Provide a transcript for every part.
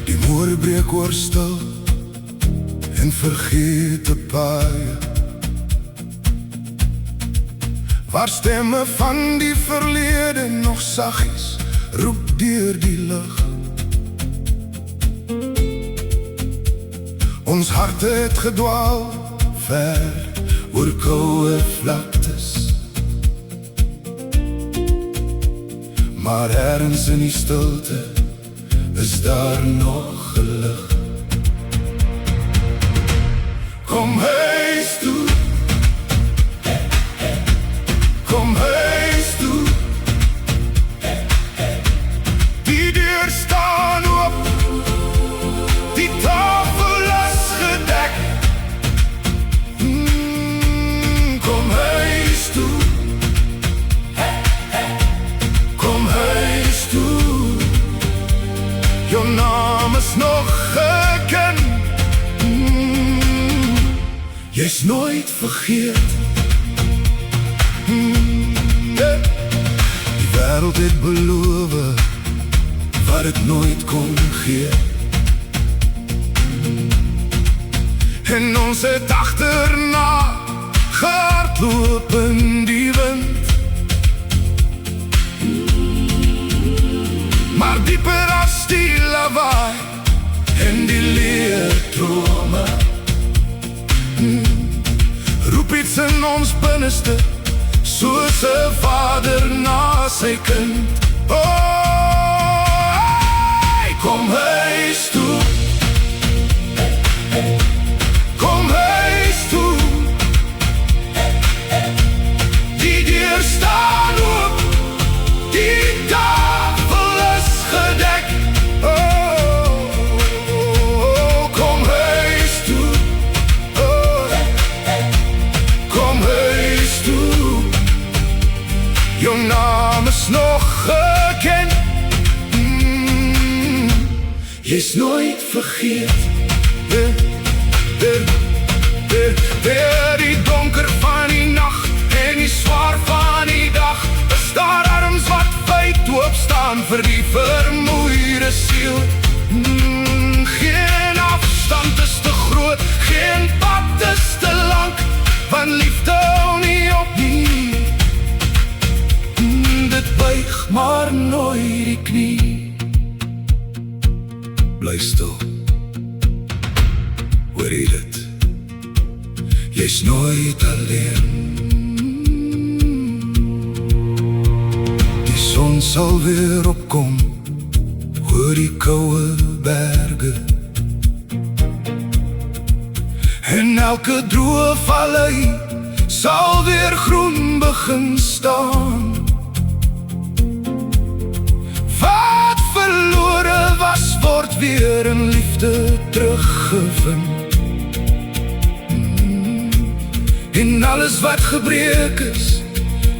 Die moer breek oor stil en vergete paaie, waar stemme van die verlede nog saggies roep deur die lug. Ons harte het gedwaal ver oor koue vlaktes, maar ergens in die stilte is daar nog geluk. Kom huis toe, kom huis toe, die deur staan oop, die tafel is gedek. Kom huis toe, kom huis toe, jou naam is nog geken, jy's nooit vergeet. Die wêreld het beloof wat het nooit kon gee, en ons het agterna gehardloop in die wind. Maar dieper as die lawaai en die leertrome, roep iets in ons binneste, soos 'n vader na sy kind. Hey, kom huis toe, kom huis toe, die deur staan oop, die tafel is gedek. Kom huis toe, kom huis toe, jou naam is nog geken, jy's nooit vergeet. Deur die donker van die nacht en die swaar van die dag, is daar arms wat wyd oopstaan vir die vermoeide siel. Geen afstand is te groot, geen pad is te lang, want liefde hou nie op nie. Dit buig maar nooit die knie. Bly stil, hoor jy dit? Jy's nooit alleen. Die son sal weer opkom oor die koue berge, en elke droë vallei sal weer groen begin staan. Wat verlore was, word weer in liefde teruggevind. En alles wat gebreek is,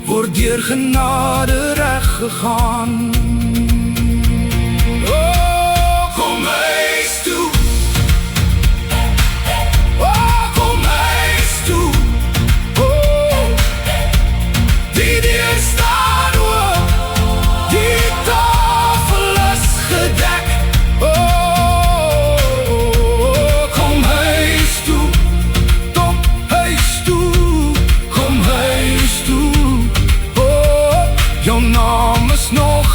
word deur genade reggegaan. Kom huis toe, kom huis toe, die deur staan oop, die tafel is gedek. Kom huis toe, kom huis toe, kom huis toe, jou naam is nog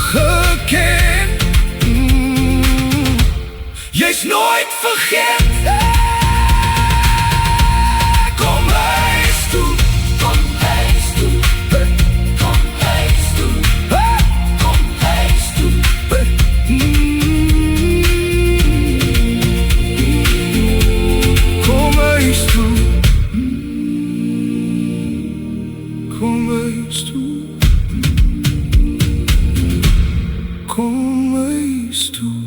Kom huis toe. Kom huis toe.